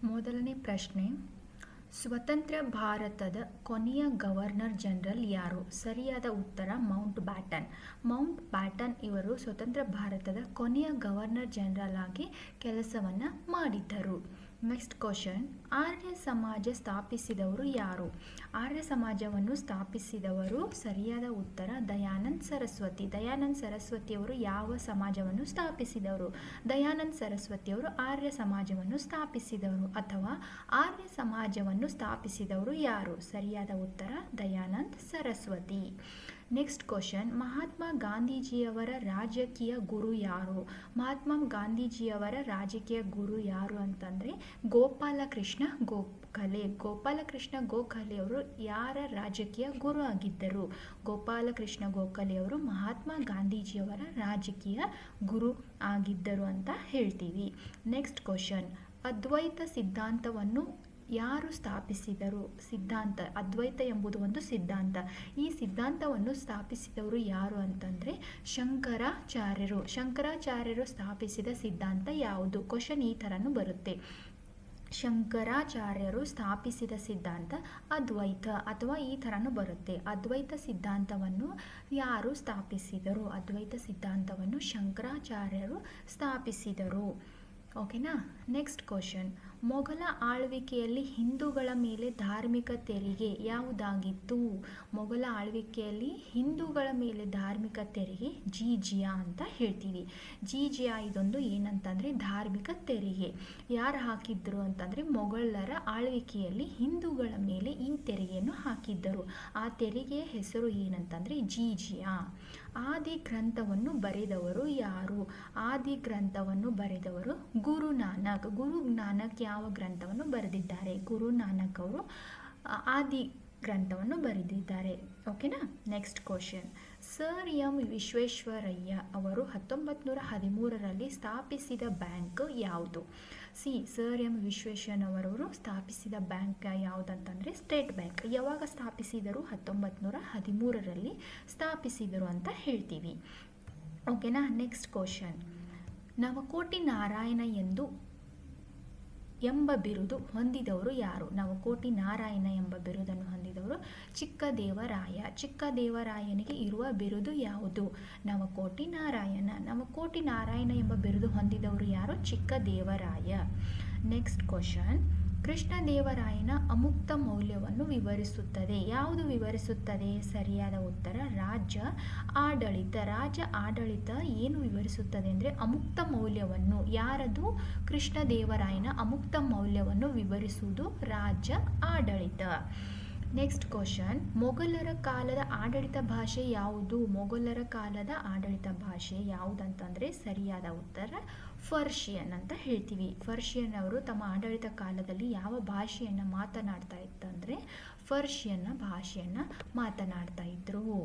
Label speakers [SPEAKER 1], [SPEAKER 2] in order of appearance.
[SPEAKER 1] ಮೊದಲನೇ ಪ್ರಶ್ನೆ, ಸ್ವತಂತ್ರ ಭಾರತದ ಕೊನೆಯ ಗವರ್ನರ್ ಜನರಲ್ ಯಾರು? ಸರಿಯಾದ ಉತ್ತರ ಮೌಂಟ್ ಬ್ಯಾಟನ್. ಮೌಂಟ್ ಬ್ಯಾಟನ್ ಇವರು ಸ್ವತಂತ್ರ ಭಾರತದ ಕೊನೆಯ ಗವರ್ನರ್ ಜನರಲ್ ಆಗಿ ಕೆಲಸವನ್ನು ಮಾಡಿದ್ದರು. ನೆಕ್ಸ್ಟ್ ಕ್ವಶನ್, ಆರ್ಯ ಸಮಾಜ ಸ್ಥಾಪಿಸಿದವರು ಯಾರು? ಆರ್ಯ ಸಮಾಜವನ್ನು ಸ್ಥಾಪಿಸಿದವರು ಸರಿಯಾದ ಉತ್ತರ ದಯಾನಂದ ಸರಸ್ವತಿ. ದಯಾನಂದ ಸರಸ್ವತಿಯವರು ಯಾವ ಸಮಾಜವನ್ನು ಸ್ಥಾಪಿಸಿದವರು? ದಯಾನಂದ ಸರಸ್ವತಿಯವರು ಆರ್ಯ ಸಮಾಜವನ್ನು ಸ್ಥಾಪಿಸಿದವರು ಅಥವಾ ಆರ್ಯ ಸಮಾಜವನ್ನು ಸ್ಥಾಪಿಸಿದವರು ಯಾರು? ಸರಿಯಾದ ಉತ್ತರ ದಯಾನಂದ ಸರಸ್ವತಿ. ನೆಕ್ಸ್ಟ್ ಕ್ವಶನ್, ಮಹಾತ್ಮ ಗಾಂಧೀಜಿಯವರ ರಾಜಕೀಯ ಗುರು ಯಾರು? ಮಹಾತ್ಮ ಗಾಂಧೀಜಿಯವರ ರಾಜಕೀಯ ಗುರು ಯಾರು ಅಂತಂದರೆ ಗೋಪಾಲಕೃಷ್ಣ ಗೋಖಲೆ. ಗೋಪಾಲಕೃಷ್ಣ ಗೋಖಲೆಯವರು ಯಾರ ರಾಜಕೀಯ ಗುರು ಆಗಿದ್ದರು? ಗೋಪಾಲಕೃಷ್ಣ ಗೋಖಲೆಯವರು ಮಹಾತ್ಮ ಗಾಂಧೀಜಿಯವರ ರಾಜಕೀಯ ಗುರು ಆಗಿದ್ದರು ಅಂತ ಹೇಳ್ತೀವಿ. ನೆಕ್ಸ್ಟ್ ಕ್ವಶನ್, ಅದ್ವೈತ ಸಿದ್ಧಾಂತವನ್ನು ಯಾರು ಸ್ಥಾಪಿಸಿದರು? ಸಿದ್ಧಾಂತ, ಅದ್ವೈತ ಎಂಬುದು ಒಂದು ಸಿದ್ಧಾಂತ. ಈ ಸಿದ್ಧಾಂತವನ್ನು ಸ್ಥಾಪಿಸಿದವರು ಯಾರು ಅಂತಂದರೆ ಶಂಕರಾಚಾರ್ಯರು. ಶಂಕರಾಚಾರ್ಯರು ಸ್ಥಾಪಿಸಿದ ಸಿದ್ಧಾಂತ ಯಾವುದು? ಕ್ವಶನ್ ಈ ಥರನೂ ಬರುತ್ತೆ. ಶಂಕರಾಚಾರ್ಯರು ಸ್ಥಾಪಿಸಿದ ಸಿದ್ಧಾಂತ ಅದ್ವೈತ ಅಥವಾ ಈ ಥರನೂ ಬರುತ್ತೆ. ಅದ್ವೈತ ಸಿದ್ಧಾಂತವನ್ನು ಯಾರು ಸ್ಥಾಪಿಸಿದರು? ಅದ್ವೈತ ಸಿದ್ಧಾಂತವನ್ನು ಶಂಕರಾಚಾರ್ಯರು ಸ್ಥಾಪಿಸಿದರು. ಓಕೆನಾ. ನೆಕ್ಸ್ಟ್ ಕ್ವಶನ್, ಮೊಘಲ ಆಳ್ವಿಕೆಯಲ್ಲಿ ಹಿಂದೂಗಳ ಮೇಲೆ ಧಾರ್ಮಿಕ ತೆರಿಗೆ ಯಾವುದಾಗಿತ್ತು? ಮೊಘಲ ಆಳ್ವಿಕೆಯಲ್ಲಿ ಹಿಂದೂಗಳ ಮೇಲೆ ಧಾರ್ಮಿಕ ತೆರಿಗೆ ಜಿಜಿಯಾ ಅಂತ ಹೇಳ್ತೀವಿ. ಜಿಜಿಯಾ ಇದೊಂದು ಏನಂತಂದರೆ ಧಾರ್ಮಿಕ ತೆರಿಗೆ. ಯಾರು ಹಾಕಿದ್ರು ಅಂತಂದರೆ ಮೊಘಲರ ಆಳ್ವಿಕೆಯಲ್ಲಿ ಹಿಂದೂಗಳ ಮೇಲೆ ಈ ತೆರಿಗೆಯನ್ನು ಹಾಕಿದ್ದರು. ಆ ತೆರಿಗೆಯ ಹೆಸರು ಏನಂತಂದರೆ ಜಿಜಿಯಾ. ಆದಿ ಗ್ರಂಥವನ್ನು ಬರೆದವರು ಯಾರು? ಆದಿ ಗ್ರಂಥವನ್ನು ಬರೆದವರು ಗುರು ನಾನಕ್. ಗುರು ನಾನಕ್ ಯಾವ ಗ್ರಂಥವನ್ನು ಬರೆದಿದ್ದಾರೆ? ಗುರು ನಾನಕ್ ಅವರು ಆದಿ ಗ್ರಂಥವನ್ನು ಬರೆದಿದ್ದಾರೆ. ಓಕೆನಾ. Next question, sir M Visvesvaraya ಅವರು 1913ರಲ್ಲಿ ಸ್ಥಾಪಿಸಿದ ಬ್ಯಾಂಕ್ ಯಾವುದು? ಸರ್ ಎಂ ವಿಶ್ವೇಶ್ವರಯ್ಯನವರು ಸ್ಥಾಪಿಸಿದ ಬ್ಯಾಂಕ್ ಯಾವುದಂತಂದರೆ ಸ್ಟೇಟ್ ಬ್ಯಾಂಕ್. ಯಾವಾಗ ಸ್ಥಾಪಿಸಿದರು? 1913ರಲ್ಲಿ ಸ್ಥಾಪಿಸಿದರು ಅಂತ ಹೇಳ್ತೀವಿ. ಓಕೆನಾ. ನೆಕ್ಸ್ಟ್ ಕ್ವಶನ್, ನವಕೋಟಿ ನಾರಾಯಣ ಎಂಬ ಬಿರುದು ಹೊಂದಿದವರು ಯಾರು? ನವಕೋಟಿ ನಾರಾಯಣ ಎಂಬ ಬಿರುದನ್ನು ಹೊಂದಿದವರು ಚಿಕ್ಕದೇವರಾಯ. ಚಿಕ್ಕದೇವರಾಯನಿಗೆ ಇರುವ ಬಿರುದು ಯಾವುದು? ನವಕೋಟಿ ನಾರಾಯಣ. ನವಕೋಟಿ ನಾರಾಯಣ ಎಂಬ ಬಿರುದು ಹೊಂದಿದವರು ಯಾರು? ಚಿಕ್ಕದೇವರಾಯ. ನೆಕ್ಸ್ಟ್ ಕ್ವಶನ್, ಕೃಷ್ಣದೇವರಾಯನ ಅಮುಕ್ತ ಮೌಲ್ಯವನ್ನು ವಿವರಿಸುತ್ತದೆ. ಯಾವುದು ವಿವರಿಸುತ್ತದೆ? ಸರಿಯಾದ ಉತ್ತರ ರಾಜ್ಯ ಆಡಳಿತ. ರಾಜ್ಯ ಆಡಳಿತ ಏನು ವಿವರಿಸುತ್ತದೆ ಅಂದರೆ ಅಮುಕ್ತ ಮೌಲ್ಯವನ್ನು. ಯಾರದು? ಕೃಷ್ಣದೇವರಾಯನ ಅಮುಕ್ತ ಮೌಲ್ಯವನ್ನು ವಿವರಿಸುವುದು ರಾಜ್ಯ ಆಡಳಿತ. ನೆಕ್ಸ್ಟ್ ಕ್ವಶನ್, ಮೊಘಲರ ಕಾಲದ ಆಡಳಿತ ಭಾಷೆ ಯಾವುದು? ಮೊಘಲರ ಕಾಲದ ಆಡಳಿತ ಭಾಷೆ ಯಾವುದಂತಂದರೆ ಸರಿಯಾದ ಉತ್ತರ ಪರ್ಷಿಯನ್ ಅಂತ ಹೇಳ್ತೀವಿ. ಪರ್ಷಿಯನ್ ಅವರು ತಮ್ಮ ಆಡಳಿತ ಕಾಲದಲ್ಲಿ ಯಾವ ಭಾಷೆಯನ್ನು ಮಾತನಾಡ್ತಾ ಇತ್ತಂದರೆ ಪರ್ಷಿಯನ್ನ ಭಾಷೆಯನ್ನು ಮಾತನಾಡ್ತಾ ಇದ್ರು.